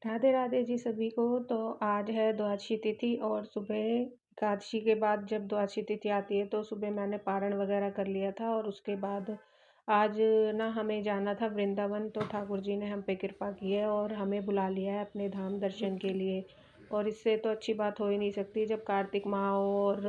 राधे राधे जी सभी को। तो आज है द्वादशी तिथि और सुबह एकादशी के बाद जब द्वादशी तिथि आती है तो सुबह मैंने पारण वगैरह कर लिया था और उसके बाद आज ना हमें जाना था वृंदावन। तो ठाकुर जी ने हम पे कृपा की है और हमें बुला लिया है अपने धाम दर्शन के लिए। और इससे तो अच्छी बात हो ही नहीं सकती जब कार्तिक माह हो और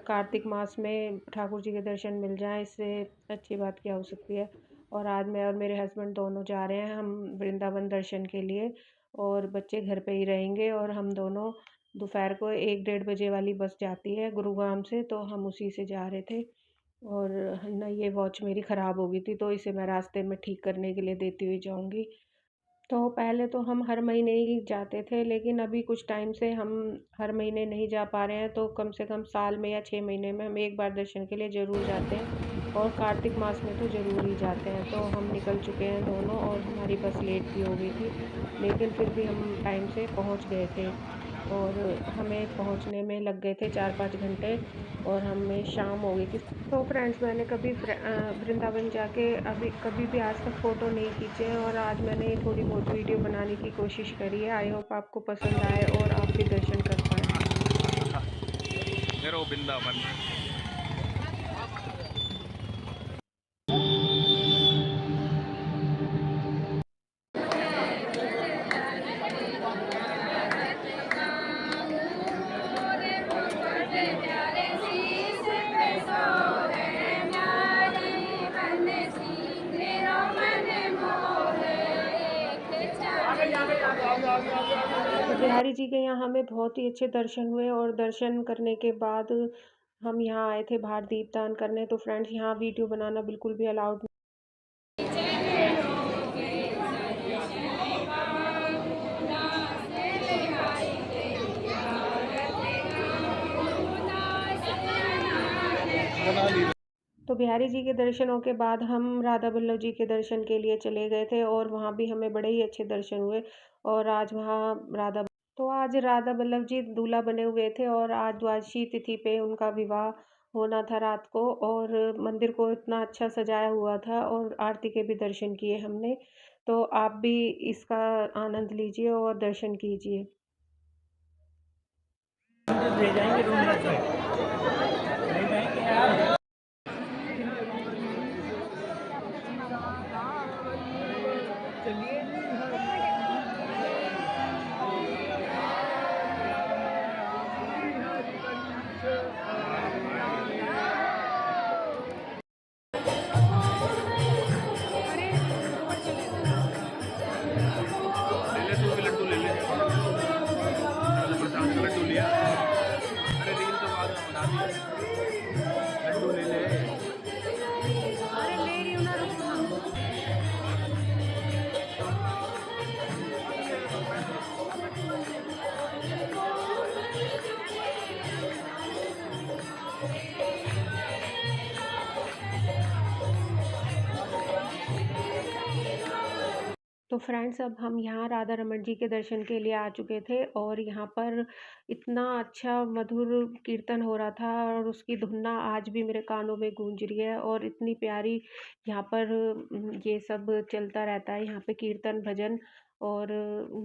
कार्तिक मास में ठाकुर जी के दर्शन मिल जाएं, इससे अच्छी बात क्या हो सकती है। और आज मैं और मेरे हस्बैंड दोनों जा रहे हैं हम वृंदावन दर्शन के लिए और बच्चे घर पे ही रहेंगे। और हम दोनों दोपहर को 1 डेढ़ बजे वाली बस जाती है गुरुग्राम से, तो हम उसी से जा रहे थे। और ना ये वॉच मेरी ख़राब हो गई थी तो इसे मैं रास्ते में ठीक करने के लिए देती हुई जाऊंगी। तो पहले तो हम हर महीने ही जाते थे, लेकिन अभी कुछ टाइम से हम हर महीने नहीं जा पा रहे हैं, तो कम से कम साल में या 6 महीने में हम एक बार दर्शन के लिए ज़रूर जाते हैं। और कार्तिक मास में तो ज़रूर ही जाते हैं। तो हम निकल चुके हैं दोनों और हमारी बस लेट भी हो गई थी, लेकिन फिर भी हम टाइम से पहुंच गए थे। और हमें पहुंचने में लग गए थे 4 5 घंटे और हमें शाम हो गई थी। तो फ्रेंड्स, मैंने कभी वृंदावन जाके अभी कभी भी आज तक फ़ोटो नहीं खींचे हैं और आज मैंने ये थोड़ी बहुत वीडियो बनाने की कोशिश करी है। आई होप आपको पसंद आए और आप भी दर्शन कर पाएँ। मेरो वृंदावन। तो बिहारी जी के यहाँ हमें बहुत ही अच्छे दर्शन हुए और दर्शन करने के बाद हम यहाँ आए थे बाहर दीपदान करने। तो फ्रेंड्स, यहाँ वीडियो बनाना बिल्कुल भी अलाउड तो बिहारी जी के दर्शनों के बाद हम राधा बल्लभ जी के दर्शन के लिए चले गए थे और वहाँ भी हमें बड़े ही अच्छे दर्शन हुए। और आज वहाँ राधा तो आज राधा बल्लभ जी दूल्हा बने हुए थे और आज द्वादशी तिथि पे उनका विवाह होना था रात को। और मंदिर को इतना अच्छा सजाया हुआ था और आरती के भी दर्शन किए हमने। तो आप भी इसका आनंद लीजिए और दर्शन कीजिए। ले जाएंगे रूम में से ले जाएंगे यार। ले ले, तू भी लड्डू ले ले। प्रसाद का लड्डू लिया। अरे रील तो बाद में बना दी। लड्डू ले ले। तो फ्रेंड्स, अब हम यहाँ राधा रमन जी के दर्शन के लिए आ चुके थे और यहाँ पर इतना अच्छा मधुर कीर्तन हो रहा था और उसकी धुन आज भी मेरे कानों में गूंज रही है। और इतनी प्यारी यहाँ पर ये सब चलता रहता है यहाँ पे कीर्तन भजन। और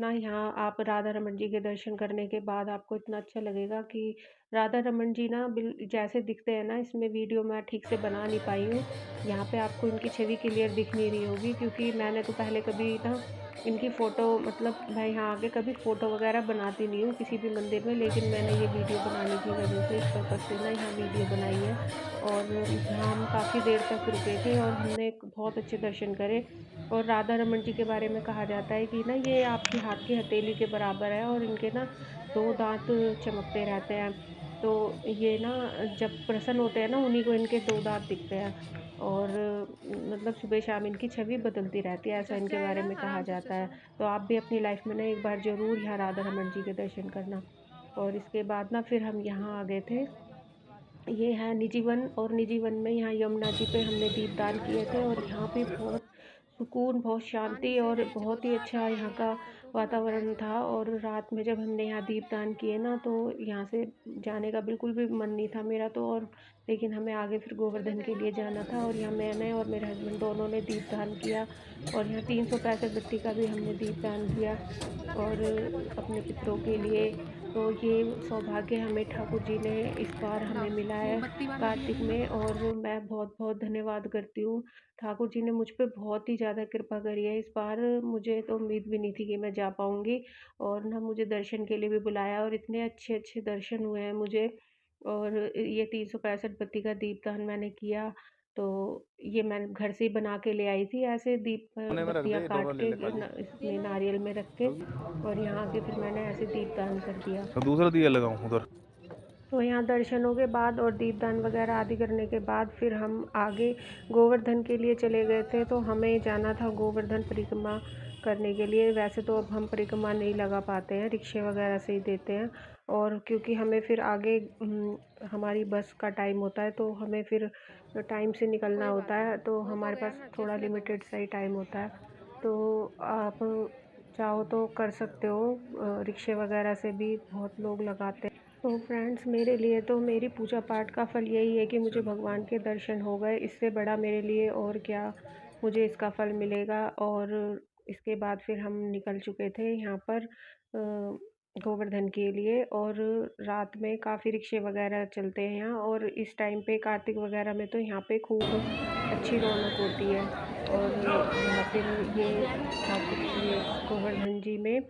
ना यहाँ आप राधा रमन जी के दर्शन करने के बाद आपको इतना अच्छा लगेगा कि राधा रमन जी ना बिल जैसे दिखते हैं ना, इसमें वीडियो मैं ठीक से बना नहीं पाई हूँ। यहाँ पे आपको इनकी छवि क्लियर दिख नहीं रही होगी क्योंकि मैंने तो पहले कभी ना इनकी फ़ोटो मतलब मैं यहाँ आके कभी फ़ोटो वगैरह बनाती नहीं हूँ किसी भी मंदिर में, लेकिन मैंने ये वीडियो बनाने की वजह से इस पर्पज़ से ना यहाँ वीडियो बनाई है। और यहाँ हम काफ़ी देर तक रुके थे और हमने एक बहुत अच्छे दर्शन करे। और राधा रमन जी के बारे में कहा जाता है कि ना ये आपकी हाथ की हथेली के बराबर है और इनके ना 2 दांत चमकते रहते हैं। तो ये ना जब प्रसन्न होते हैं ना, उन्हीं को इनके 2 दांत दिखते हैं। और मतलब सुबह शाम इनकी छवि बदलती रहती है, ऐसा इनके बारे में कहा जाता है। तो आप भी अपनी लाइफ में ना एक बार ज़रूर यहाँ राधा रमन जी के दर्शन करना। और इसके बाद ना फिर हम यहाँ आ गए थे, ये है निजी वन। और निजी वन में यहाँ यमुना जी पे हमने दीपदान किए थे और यहाँ भी बहुत सुकून, बहुत शांति और बहुत ही अच्छा यहाँ का वातावरण था। और रात में जब हमने यहाँ दीपदान किए ना, तो यहाँ से जाने का बिल्कुल भी मन नहीं था मेरा तो। और लेकिन हमें आगे फिर गोवर्धन के लिए जाना था और यहाँ मैंने और मेरे हस्बैंड दोनों ने दीपदान किया और यहाँ 365 बत्ती का भी हमने दीपदान किया और अपने पितरों के लिए। तो ये सौभाग्य हमें ठाकुर जी ने इस बार हमें मिला है कार्तिक में, और मैं बहुत बहुत धन्यवाद करती हूँ। ठाकुर जी ने मुझ पे बहुत ही ज़्यादा कृपा करी है इस बार। मुझे तो उम्मीद भी नहीं थी कि मैं जा पाऊँगी, और ना मुझे दर्शन के लिए भी बुलाया और इतने अच्छे अच्छे दर्शन हुए हैं मुझे। और ये 365 बत्ती का दीपदान मैंने किया, तो ये मैं घर से ही बना के ले आई थी, ऐसे दीप कोने में रख बत्तियाँ दे, काट डोरा ले के ले खाली। इसमें नारियल में रख के, और यहाँ आके फिर मैंने ऐसे दीपदान कर दिया। तो दूसरा दिया लगाऊं उधर। तो यहाँ दर्शनों के बाद और दीपदान वगैरह आदि करने के बाद फिर हम आगे गोवर्धन के लिए चले गए थे। तो हमें जाना था गोवर्धन परिक्रमा करने के लिए। वैसे तो अब हम परिक्रमा नहीं लगा पाते हैं, रिक्शे वगैरह से ही देते हैं, और क्योंकि हमें फिर आगे हमारी बस का टाइम होता है, तो हमें फिर टाइम से निकलना होता है, तो हमारे पास थोड़ा लिमिटेड सा ही टाइम होता है। तो आप चाहो तो कर सकते हो, रिक्शे वगैरह से भी बहुत लोग लगाते हैं। तो फ्रेंड्स, मेरे लिए तो मेरी पूजा पाठ का फल यही है कि मुझे भगवान के दर्शन हो गए। इससे बड़ा मेरे लिए और क्या मुझे इसका फल मिलेगा। और इसके बाद फिर हम निकल चुके थे यहाँ पर गोवर्धन के लिए, और रात में काफ़ी रिक्शे वगैरह चलते हैं यहाँ, और इस टाइम पे कार्तिक वगैरह में तो यहाँ पे खूब अच्छी रौनक होती है। और यहाँ फिर ये गोवर्धन जी में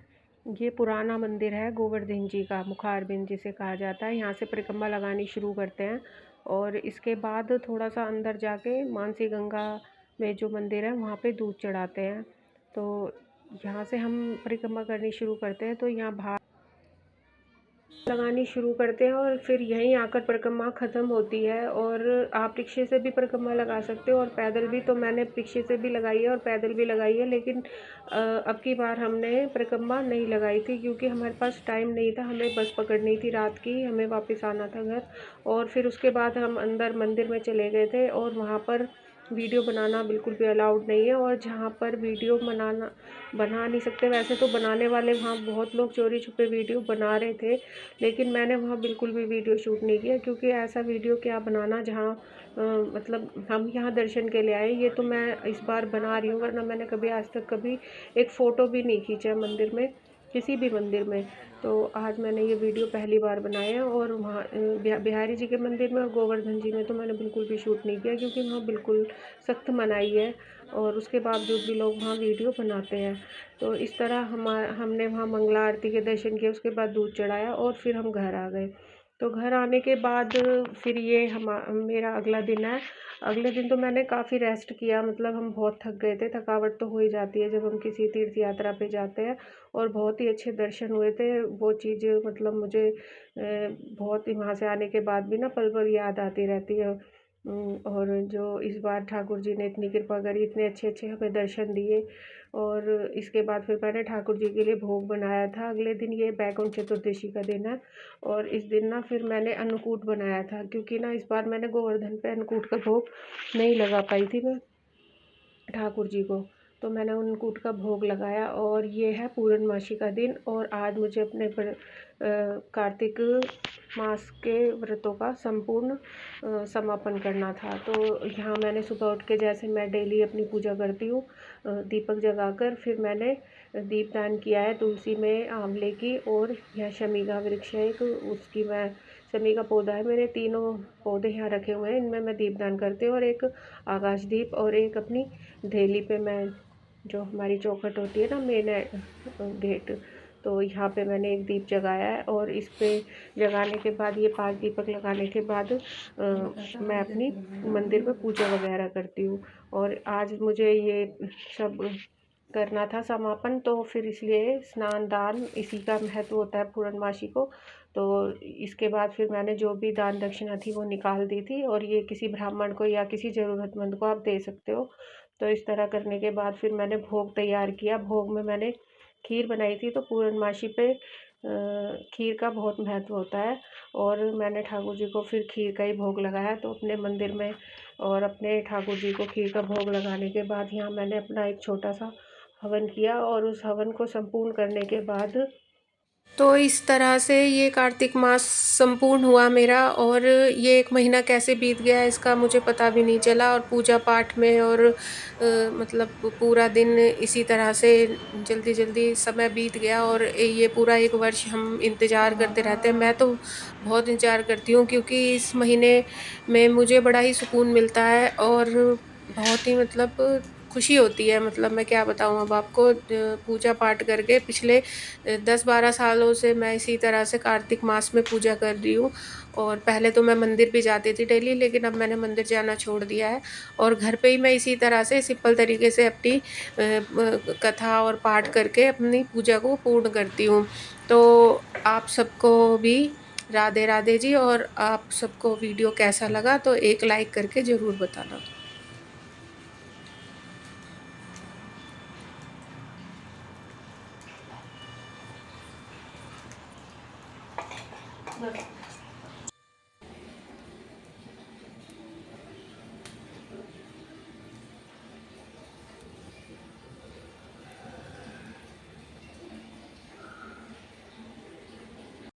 ये पुराना मंदिर है गोवर्धन जी का, मुखारबिंद जिसे कहा जाता है। यहाँ से परिक्रमा लगानी शुरू करते हैं, और इसके बाद थोड़ा सा अंदर जाके मानसी गंगा में जो मंदिर है वहाँ पे दूध चढ़ाते हैं। तो यहाँ से हम परिक्रमा करनी शुरू करते हैं, तो यहाँ बाहर लगानी शुरू करते हैं, और फिर यहीं आकर परिक्रमा ख़त्म होती है। और आप रिक्शे से भी परिक्रमा लगा सकते हो और पैदल भी। तो मैंने रिक्शे से भी लगाई है और पैदल भी लगाई है, लेकिन अब की बार हमने परिक्रमा नहीं लगाई थी क्योंकि हमारे पास टाइम नहीं था। हमें बस पकड़नी थी रात की, हमें वापस आना था घर। और फिर उसके बाद हम अंदर मंदिर में चले गए थे, और वहाँ पर वीडियो बनाना बिल्कुल भी अलाउड नहीं है। और जहाँ पर वीडियो बना नहीं सकते, वैसे तो बनाने वाले वहाँ बहुत लोग चोरी छुपे वीडियो बना रहे थे, लेकिन मैंने वहाँ बिल्कुल भी वीडियो शूट नहीं किया, क्योंकि ऐसा वीडियो क्या बनाना जहाँ मतलब हम यहाँ दर्शन के लिए आए। ये तो मैं इस बार बना रही हूँ, वरना मैंने कभी आज तक कभी एक फ़ोटो भी नहीं खींचा मंदिर में, किसी भी मंदिर में। तो आज मैंने ये वीडियो पहली बार बनाया है। और वहाँ बिहारी जी के मंदिर में और गोवर्धन जी में तो मैंने बिल्कुल भी शूट नहीं किया, क्योंकि वहाँ बिल्कुल सख्त मनाही है, और उसके बावजूद भी लोग वहाँ वीडियो बनाते हैं। तो इस तरह हमने वहाँ मंगला आरती के दर्शन किए, उसके बाद दूध चढ़ाया और फिर हम घर आ गए। तो घर आने के बाद फिर ये मेरा अगला दिन है। अगले दिन तो मैंने काफ़ी रेस्ट किया, मतलब हम बहुत थक गए थे। थकावट तो हो ही जाती है जब हम किसी तीर्थ यात्रा पे जाते हैं, और बहुत ही अच्छे दर्शन हुए थे। वो चीज़ मतलब मुझे बहुत ही वहाँ से आने के बाद भी ना पल पल याद आती रहती है। और जो इस बार ठाकुर जी ने इतनी कृपा करी, इतने अच्छे अच्छे हमें दर्शन दिए। और इसके बाद फिर मैंने ठाकुर जी के लिए भोग बनाया था। अगले दिन ये बैकुंठ चतुर्दशी का दिन है, और इस दिन ना फिर मैंने अन्नकूट बनाया था, क्योंकि ना इस बार मैंने गोवर्धन पे अन्नकूट का भोग नहीं लगा पाई थी मैं ठाकुर जी को। तो मैंने अन्नकूट का भोग लगाया, और ये है पूर्णमासी का दिन। और आज मुझे अपने कार्तिक मास के व्रतों का संपूर्ण समापन करना था। तो यहाँ मैंने सुबह उठ के, जैसे मैं डेली अपनी पूजा करती हूँ, दीपक जगाकर फिर मैंने दीपदान किया है तुलसी में आंवले की। और यह शमी का वृक्ष है एक, उसकी मैं शमी का पौधा है, मेरे तीनों पौधे यहाँ रखे हुए हैं, इनमें मैं दीपदान करती हूँ। और एक आकाश दीप, और एक अपनी धेली पे मैं, जो हमारी चौखट होती है ना मेन गेट, तो यहाँ पे मैंने एक दीप जगाया है। और इस पे जगाने के बाद, ये 5 दीपक लगाने के बाद मैं अपनी मंदिर में पूजा वगैरह करती हूँ। और आज मुझे ये सब करना था समापन, तो फिर इसलिए स्नान दान इसी का महत्व होता है पूर्णमासी को। तो इसके बाद फिर मैंने जो भी दान दक्षिणा थी वो निकाल दी थी, और ये किसी ब्राह्मण को या किसी ज़रूरतमंद को आप दे सकते हो। तो इस तरह करने के बाद फिर मैंने भोग तैयार किया। भोग में मैंने खीर बनाई थी। तो पूर्णमासी पे खीर का बहुत महत्व होता है, और मैंने ठाकुर जी को फिर खीर का ही भोग लगाया। तो अपने मंदिर में और अपने ठाकुर जी को खीर का भोग लगाने के बाद यहाँ मैंने अपना एक छोटा सा हवन किया, और उस हवन को संपूर्ण करने के बाद तो इस तरह से ये कार्तिक मास संपूर्ण हुआ मेरा, और ये 1 महीना कैसे बीत गया इसका मुझे पता भी नहीं चला, और पूजा पाठ में और मतलब पूरा दिन इसी तरह से जल्दी-जल्दी समय बीत गया, और ये पूरा 1 वर्ष हम इंतज़ार करते रहते हैं। मैं तो बहुत इंतज़ार करती हूँ, क्योंकि इस महीने में मुझे बड़ा ही सुकून मिलता है और बहुत ही मतलब खुशी होती है। मतलब मैं क्या बताऊँ अब आपको, पूजा पाठ करके पिछले 10-12 सालों से मैं इसी तरह से कार्तिक मास में पूजा कर रही हूँ, और पहले तो मैं मंदिर भी जाती थी डेली, लेकिन अब मैंने मंदिर जाना छोड़ दिया है, और घर पे ही मैं इसी तरह से सिंपल तरीके से अपनी कथा और पाठ करके अपनी पूजा को पूर्ण करती हूँ। तो आप सबको भी राधे राधे जी, और आप सबको वीडियो कैसा लगा तो एक लाइक करके ज़रूर बताना। बस।